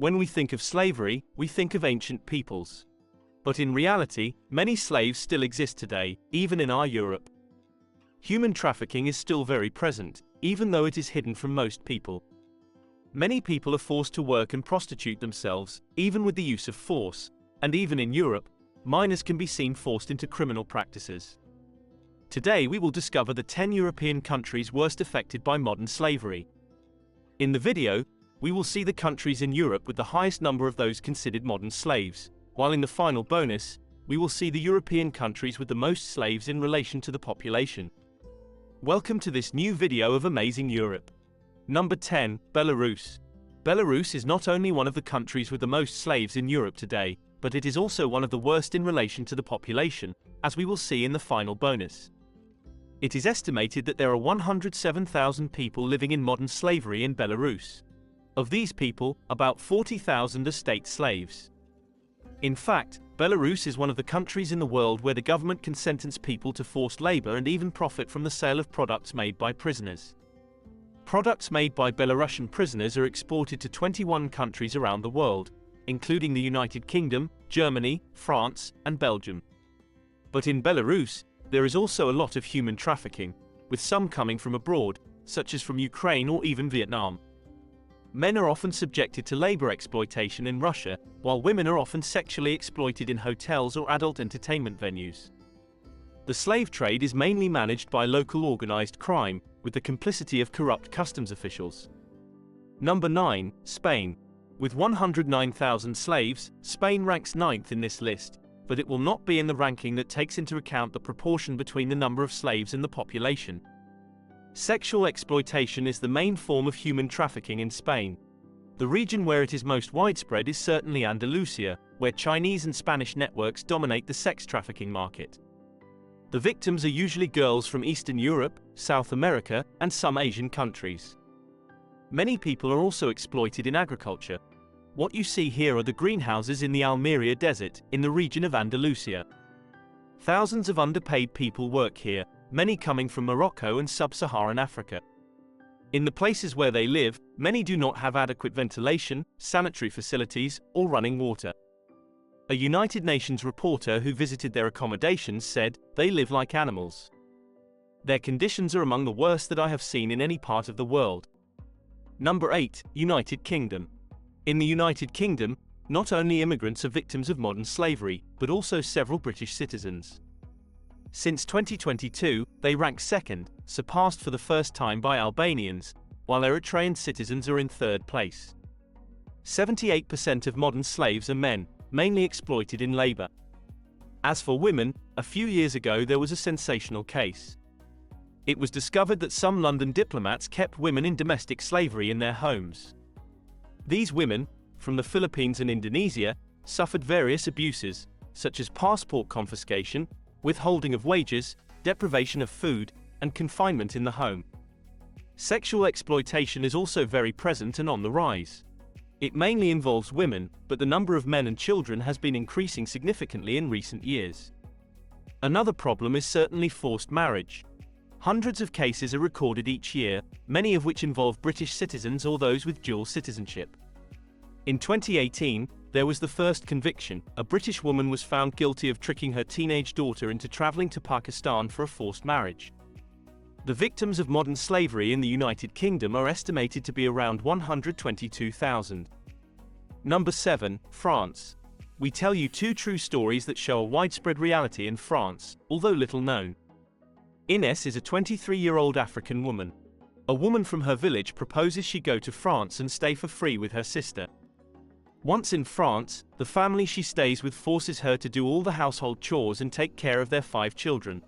When we think of slavery, we think of ancient peoples. But in reality, many slaves still exist today, even in our Europe. Human trafficking is still very present, even though it is hidden from most people. Many people are forced to work and prostitute themselves, even with the use of force, and even in Europe, minors can be seen forced into criminal practices. Today we will discover the 10 European countries worst affected by modern slavery. In the video, we will see the countries in Europe with the highest number of those considered modern slaves, while in the final bonus, we will see the European countries with the most slaves in relation to the population. Welcome to this new video of Amazing Europe. Number 10, Belarus. Belarus is not only one of the countries with the most slaves in Europe today, but it is also one of the worst in relation to the population, as we will see in the final bonus. It is estimated that there are 107,000 people living in modern slavery in Belarus. Of these people, about 40,000 are state slaves. In fact, Belarus is one of the countries in the world where the government can sentence people to forced labor and even profit from the sale of products made by prisoners. Products made by Belarusian prisoners are exported to 21 countries around the world, including the United Kingdom, Germany, France, and Belgium. But in Belarus, there is also a lot of human trafficking, with some coming from abroad, such as from Ukraine or even Vietnam. Men are often subjected to labor exploitation in Russia, while women are often sexually exploited in hotels or adult entertainment venues. The slave trade is mainly managed by local organized crime, with the complicity of corrupt customs officials. Number 9, Spain. With 109,000 slaves, Spain ranks 9th in this list, but it will not be in the ranking that takes into account the proportion between the number of slaves and the population. Sexual exploitation is the main form of human trafficking in Spain. The region where it is most widespread is certainly Andalusia, where Chinese and Spanish networks dominate the sex trafficking market. The victims are usually girls from Eastern Europe, South America, and some Asian countries. Many people are also exploited in agriculture. What you see here are the greenhouses in the Almeria Desert, in the region of Andalusia. Thousands of underpaid people work here, many coming from Morocco and sub-Saharan Africa. In the places where they live, many do not have adequate ventilation, sanitary facilities, or running water. A United Nations reporter who visited their accommodations said, "They live like animals. Their conditions are among the worst that I have seen in any part of the world." Number 8, United Kingdom. In the United Kingdom, not only immigrants are victims of modern slavery, but also several British citizens. Since 2022, they rank 2nd, surpassed for the first time by Albanians, while Eritrean citizens are in 3rd place. 78% of modern slaves are men, mainly exploited in labor. As for women, a few years ago there was a sensational case. It was discovered that some London diplomats kept women in domestic slavery in their homes. These women, from the Philippines and Indonesia, suffered various abuses, such as passport confiscation, withholding of wages, deprivation of food, and confinement in the home. Sexual exploitation is also very present and on the rise. It mainly involves women, but the number of men and children has been increasing significantly in recent years. Another problem is certainly forced marriage. Hundreds of cases are recorded each year, many of which involve British citizens or those with dual citizenship. In 2018, there was the first conviction. A British woman was found guilty of tricking her teenage daughter into traveling to Pakistan for a forced marriage. The victims of modern slavery in the United Kingdom are estimated to be around 122,000. Number 7, France. We tell you 2 true stories that show a widespread reality in France, although little known. Ines is a 23-year-old African woman. A woman from her village proposes she go to France and stay for free with her sister. Once in France, the family she stays with forces her to do all the household chores and take care of their 5 children.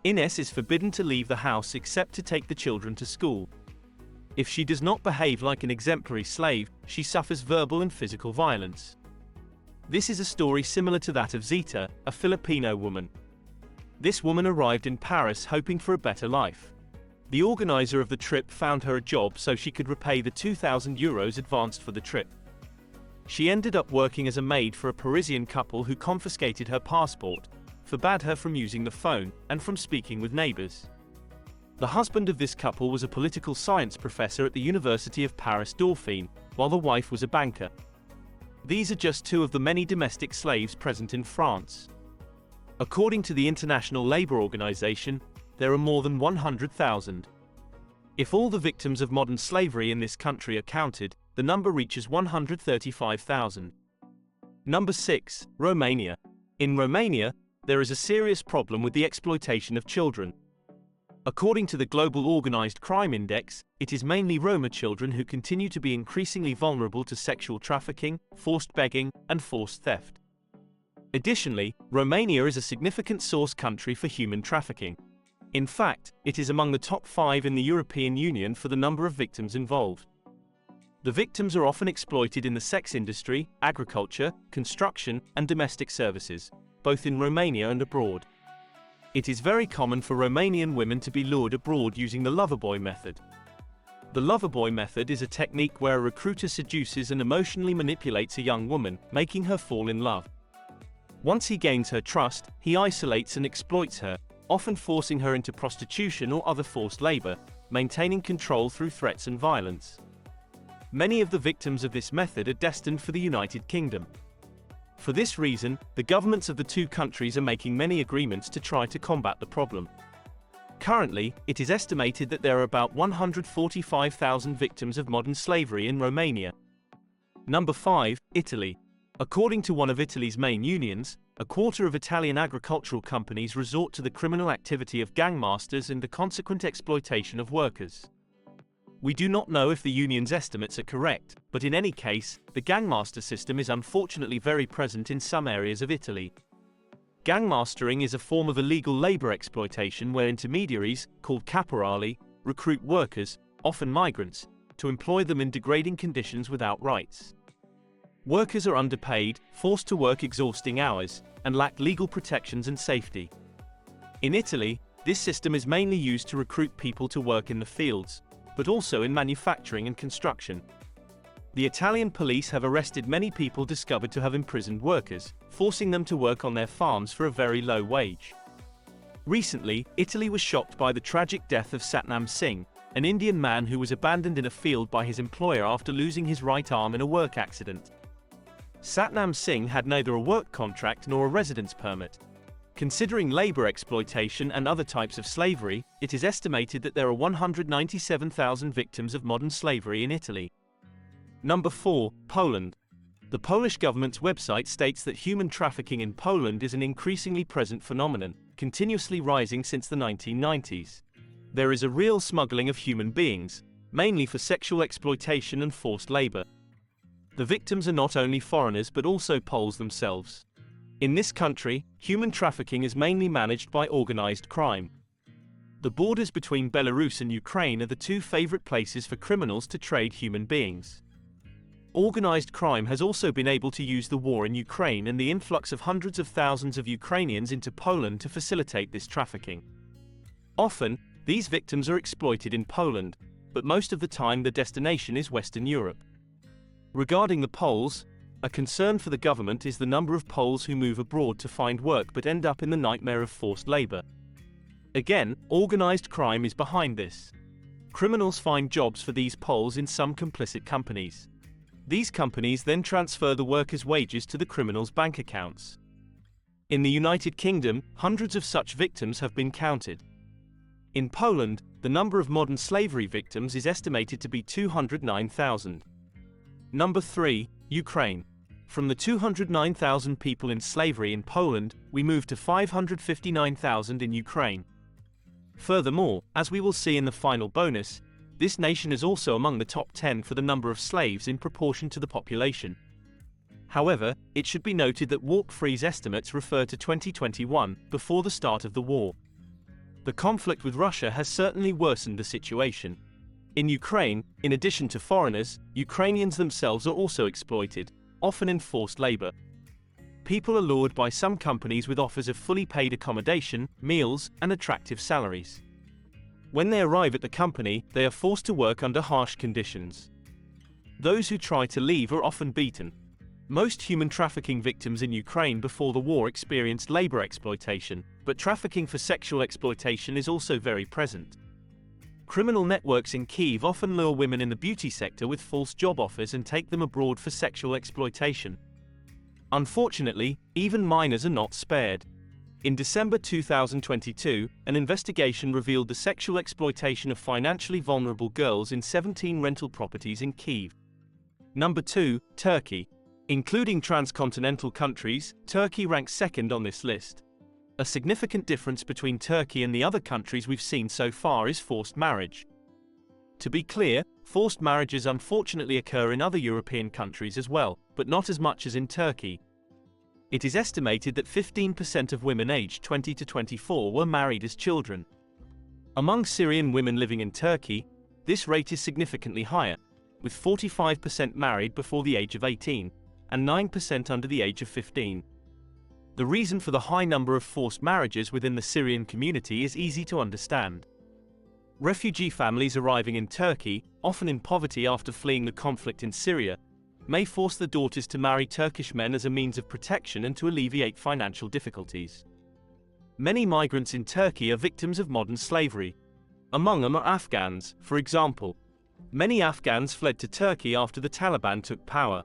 Ines is forbidden to leave the house except to take the children to school. If she does not behave like an exemplary slave, she suffers verbal and physical violence. This is a story similar to that of Zita, a Filipino woman. This woman arrived in Paris hoping for a better life. The organizer of the trip found her a job so she could repay the €2,000 advanced for the trip. She ended up working as a maid for a Parisian couple who confiscated her passport, forbade her from using the phone, and from speaking with neighbors. The husband of this couple was a political science professor at the University of Paris Dauphine, while the wife was a banker. These are just two of the many domestic slaves present in France. According to the International Labour Organization, there are more than 100,000. If all the victims of modern slavery in this country are counted, the number reaches 135,000. Number 6. Romania. In Romania, there is a serious problem with the exploitation of children. According to the Global Organized Crime Index, it is mainly Roma children who continue to be increasingly vulnerable to sexual trafficking, forced begging, and forced theft. Additionally, Romania is a significant source country for human trafficking. In fact, it is among the top 5 in the European Union for the number of victims involved. The victims are often exploited in the sex industry, agriculture, construction, and domestic services, both in Romania and abroad. It is very common for Romanian women to be lured abroad using the loverboy method. The loverboy method is a technique where a recruiter seduces and emotionally manipulates a young woman, making her fall in love. Once he gains her trust, he isolates and exploits her, often forcing her into prostitution or other forced labor, maintaining control through threats and violence. Many of the victims of this method are destined for the United Kingdom. For this reason, the governments of the two countries are making many agreements to try to combat the problem. Currently, it is estimated that there are about 145,000 victims of modern slavery in Romania. Number 5. Italy. According to one of Italy's main unions, a quarter of Italian agricultural companies resort to the criminal activity of gangmasters and the consequent exploitation of workers. We do not know if the union's estimates are correct, but in any case, the gangmaster system is unfortunately very present in some areas of Italy. Gangmastering is a form of illegal labor exploitation where intermediaries, called caporali, recruit workers, often migrants, to employ them in degrading conditions without rights. Workers are underpaid, forced to work exhausting hours, and lack legal protections and safety. In Italy, this system is mainly used to recruit people to work in the fields, but also in manufacturing and construction. The Italian police have arrested many people discovered to have imprisoned workers, forcing them to work on their farms for a very low wage. Recently, Italy was shocked by the tragic death of Satnam Singh, an Indian man who was abandoned in a field by his employer after losing his right arm in a work accident. Satnam Singh had neither a work contract nor a residence permit. Considering labor exploitation and other types of slavery, it is estimated that there are 197,000 victims of modern slavery in Italy. Number 4. Poland. The Polish government's website states that human trafficking in Poland is an increasingly present phenomenon, continuously rising since the 1990s. There is a real smuggling of human beings, mainly for sexual exploitation and forced labor. The victims are not only foreigners but also Poles themselves. In this country, human trafficking is mainly managed by organized crime. The borders between Belarus and Ukraine are the two favorite places for criminals to trade human beings. Organized crime has also been able to use the war in Ukraine and the influx of hundreds of thousands of Ukrainians into Poland to facilitate this trafficking. Often, these victims are exploited in Poland, but most of the time the destination is Western Europe. Regarding the Poles, a concern for the government is the number of Poles who move abroad to find work but end up in the nightmare of forced labor. Again, organized crime is behind this. Criminals find jobs for these Poles in some complicit companies. These companies then transfer the workers' wages to the criminals' bank accounts. In the United Kingdom, hundreds of such victims have been counted. In Poland, the number of modern slavery victims is estimated to be 209,000. Number 3. Ukraine. From the 209,000 people in slavery in Poland, we move to 559,000 in Ukraine. Furthermore, as we will see in the final bonus, this nation is also among the top 10 for the number of slaves in proportion to the population. However, it should be noted that Walk-Free's estimates refer to 2021, before the start of the war. The conflict with Russia has certainly worsened the situation. In Ukraine, in addition to foreigners, Ukrainians themselves are also exploited, often in forced labor. People are lured by some companies with offers of fully paid accommodation, meals, and attractive salaries. When they arrive at the company, they are forced to work under harsh conditions. Those who try to leave are often beaten. Most human trafficking victims in Ukraine before the war experienced labor exploitation, but trafficking for sexual exploitation is also very present. Criminal networks in Kyiv often lure women in the beauty sector with false job offers and take them abroad for sexual exploitation. Unfortunately, even minors are not spared. In December 2022, an investigation revealed the sexual exploitation of financially vulnerable girls in 17 rental properties in Kyiv. Number 2, Turkey. Including transcontinental countries, Turkey ranks second on this list. A significant difference between Turkey and the other countries we've seen so far is forced marriage. To be clear, forced marriages unfortunately occur in other European countries as well, but not as much as in Turkey. It is estimated that 15% of women aged 20 to 24 were married as children. Among Syrian women living in Turkey, this rate is significantly higher, with 45% married before the age of 18, and 9% under the age of 15. The reason for the high number of forced marriages within the Syrian community is easy to understand. Refugee families arriving in Turkey, often in poverty after fleeing the conflict in Syria, may force their daughters to marry Turkish men as a means of protection and to alleviate financial difficulties. Many migrants in Turkey are victims of modern slavery. Among them are Afghans, for example. Many Afghans fled to Turkey after the Taliban took power.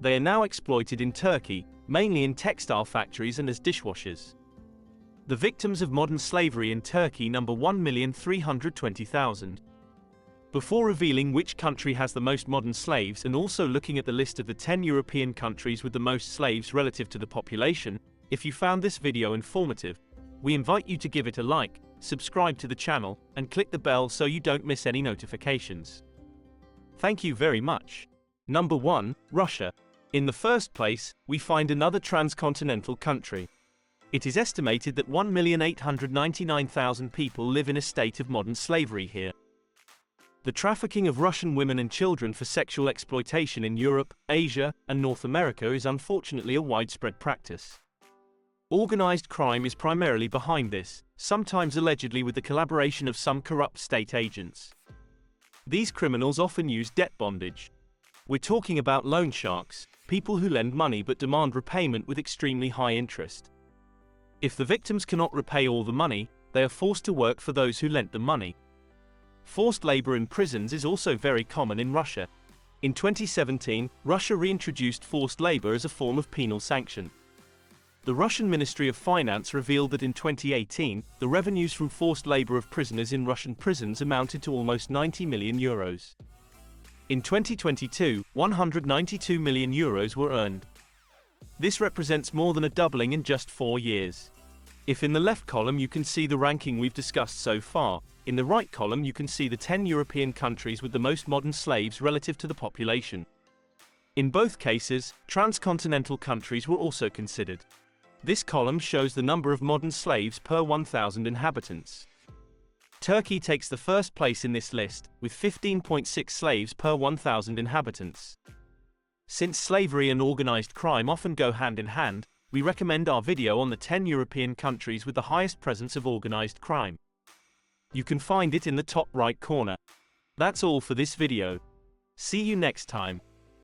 They are now exploited in Turkey, mainly in textile factories and as dishwashers. The victims of modern slavery in Turkey number 1,320,000. Before revealing which country has the most modern slaves and also looking at the list of the 10 European countries with the most slaves relative to the population, if you found this video informative, we invite you to give it a like, subscribe to the channel, and click the bell so you don't miss any notifications. Thank you very much. Number 1, Russia. In the first place, we find another transcontinental country. It is estimated that 1,899,000 people live in a state of modern slavery here. The trafficking of Russian women and children for sexual exploitation in Europe, Asia, and North America is unfortunately a widespread practice. Organized crime is primarily behind this, sometimes allegedly with the collaboration of some corrupt state agents. These criminals often use debt bondage. We're talking about loan sharks, people who lend money but demand repayment with extremely high interest. If the victims cannot repay all the money, they are forced to work for those who lent them money. Forced labor in prisons is also very common in Russia. In 2017, Russia reintroduced forced labor as a form of penal sanction. The Russian Ministry of Finance revealed that in 2018, the revenues from forced labor of prisoners in Russian prisons amounted to almost 90 million euros. In 2022, 192 million euros were earned. This represents more than a doubling in just 4 years. If in the left column you can see the ranking we've discussed so far, in the right column you can see the 10 European countries with the most modern slaves relative to the population. In both cases, transcontinental countries were also considered. This column shows the number of modern slaves per 1,000 inhabitants. Turkey takes the first place in this list, with 15.6 slaves per 1,000 inhabitants. Since slavery and organized crime often go hand in hand, we recommend our video on the 10 European countries with the highest presence of organized crime. You can find it in the top right corner. That's all for this video. See you next time.